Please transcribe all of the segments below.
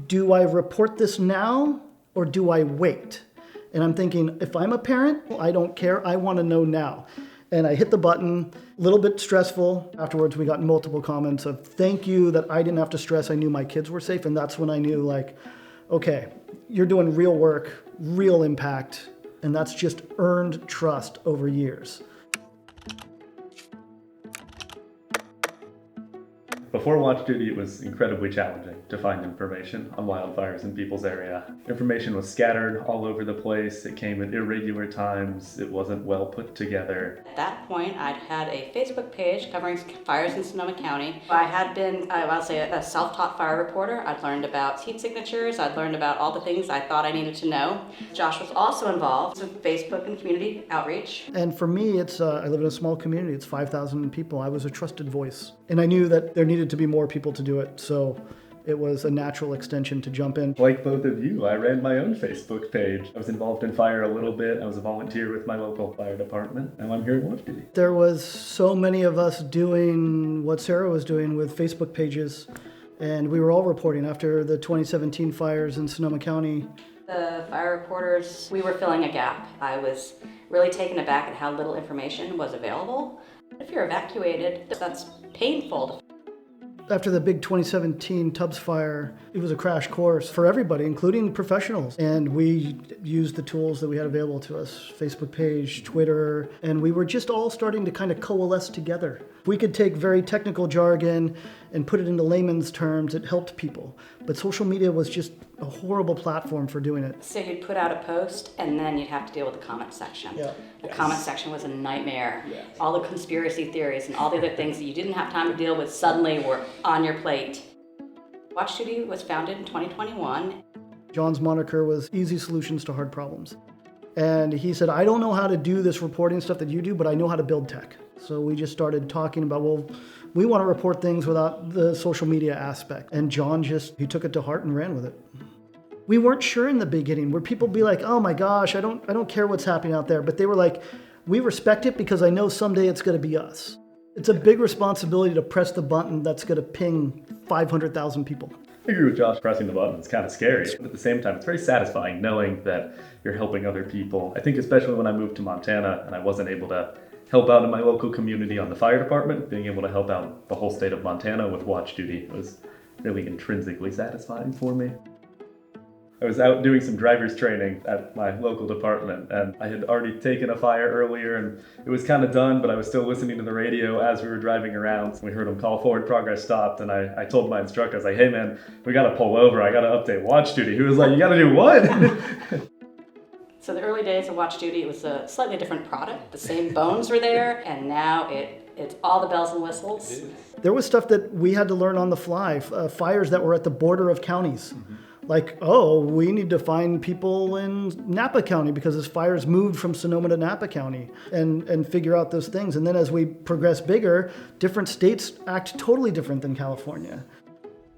do I report this now or do I wait? And I'm thinking, if I'm a parent, I don't care. I want to know now. And I hit the button, a little bit stressful. Afterwards, we got multiple comments of thank you that I didn't have to stress. I knew my kids were safe. And that's when I knew, like, okay, you're doing real work, real impact. And that's just earned trust over years. Before Watch Duty, it was incredibly challenging to find information on wildfires in people's area. Information was scattered all over the place. It came at irregular times. It wasn't well put together. At that point, I'd had a Facebook page covering fires in Sonoma County. I had been, I'll say, a self-taught fire reporter. I'd learned about heat signatures. I'd learned about all the things I thought I needed to know. Josh was also involved with Facebook and community outreach. And for me, it's I live in a small community. It's 5,000 people. I was a trusted voice. And I knew that there needed to be more people to do it. So it was a natural extension to jump in. Like both of you, I ran my own Facebook page. I was involved in fire a little bit. I was a volunteer with my local fire department. Now I'm here at Watch Duty. There was so many of us doing what Sarah was doing with Facebook pages. And we were all reporting after the 2017 fires in Sonoma County. The fire reporters, we were filling a gap. I was really taken aback at how little information was available. If you're evacuated, that's painful. After the big 2017 Tubbs fire, it was a crash course for everybody, including professionals. And we used the tools that we had available to us, Facebook page, Twitter, and we were just all starting to kind of coalesce together. We could take very technical jargon and put it into layman's terms. It helped people. But social media was just a horrible platform for doing it. So you'd put out a post and then you'd have to deal with the comment section. Yeah. The comment section was a nightmare. Yes. All the conspiracy theories and all the other things that you didn't have time to deal with suddenly were on your plate. Watch Duty was founded in 2021. John's moniker was Easy Solutions to Hard Problems. And he said, I don't know how to do this reporting stuff that you do, but I know how to build tech. So we just started talking about, well, we want to report things without the social media aspect. And John he took it to heart and ran with it. We weren't sure in the beginning, where people be like, oh my gosh, I don't care what's happening out there. But they were like, we respect it because I know someday it's going to be us. It's a big responsibility to press the button that's going to ping 500,000 people. I agree with Josh. Pressing the button is kind of scary, but at the same time, it's very satisfying knowing that you're helping other people. I think especially when I moved to Montana and I wasn't able to help out in my local community on the fire department, being able to help out the whole state of Montana with Watch Duty was really intrinsically satisfying for me. I was out doing some driver's training at my local department, and I had already taken a fire earlier and it was kind of done, but I was still listening to the radio as we were driving around. We heard them call forward, progress stopped, and I told my instructor, I was like, hey man, we gotta pull over, I gotta update Watch Duty. He was like, you gotta do what? So the early days of Watch Duty, it was a slightly different product. The same bones were there, and now it's all the bells and whistles. There was stuff that we had to learn on the fly, fires that were at the border of counties. Mm-hmm. Like, oh, we need to find people in Napa County because this fire's moved from Sonoma to Napa County, and figure out those things. And then as we progress bigger, different states act totally different than California.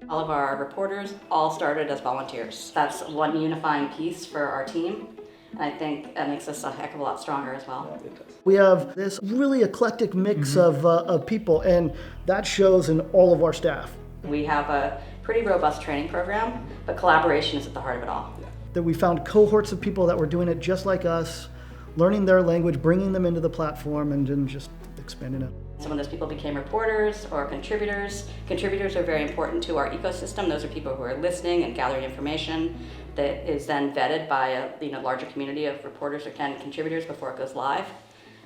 All of our reporters all started as volunteers. That's one unifying piece for our team. And I think that makes us a heck of a lot stronger as well. We have this really eclectic mix of people, and that shows in all of our staff. We have a pretty robust training program, but collaboration is at the heart of it all. That we found cohorts of people that were doing it just like us, learning their language, bringing them into the platform, and then just expanding it. Some of those people became reporters or contributors. Contributors are very important to our ecosystem. Those are people who are listening and gathering information that is then vetted by a larger community of reporters or contributors before it goes live.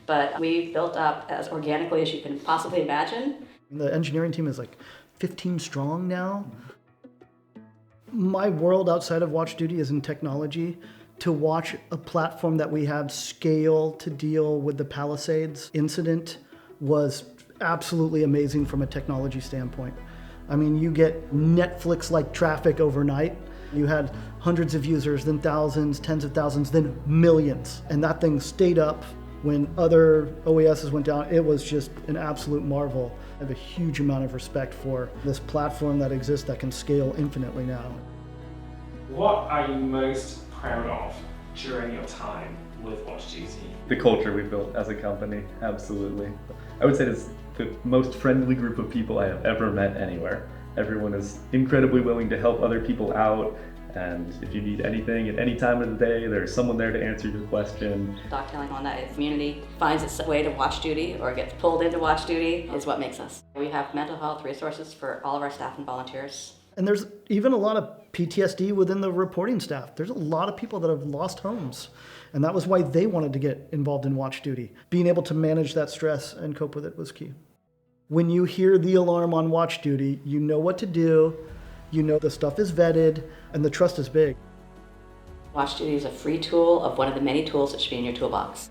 But we built up as organically as you can possibly imagine. The engineering team is like 15 strong now. My world outside of Watch Duty is in technology. To watch a platform that we have scale to deal with the Palisades incident was absolutely amazing from a technology standpoint. I mean, you get Netflix-like traffic overnight. You had hundreds of users, then thousands, tens of thousands, then millions. And that thing stayed up when other OASs went down. It was just an absolute marvel. I have a huge amount of respect for this platform that exists that can scale infinitely now. What are you most proud of during your time with Watch Duty? The culture we built as a company, absolutely. I would say it's the most friendly group of people I have ever met anywhere. Everyone is incredibly willing to help other people out. And if you need anything at any time of the day, there's someone there to answer your question. Dovetailing on that, if the community finds its way to watch duty or gets pulled into watch duty is what makes us. We have mental health resources for all of our staff and volunteers. And there's even a lot of PTSD within the reporting staff. There's a lot of people that have lost homes. And that was why they wanted to get involved in watch duty. Being able to manage that stress and cope with it was key. When you hear the alarm on watch duty, you know what to do, you know the stuff is vetted, and the trust is big. Watch duty is a free tool of one of the many tools that should be in your toolbox.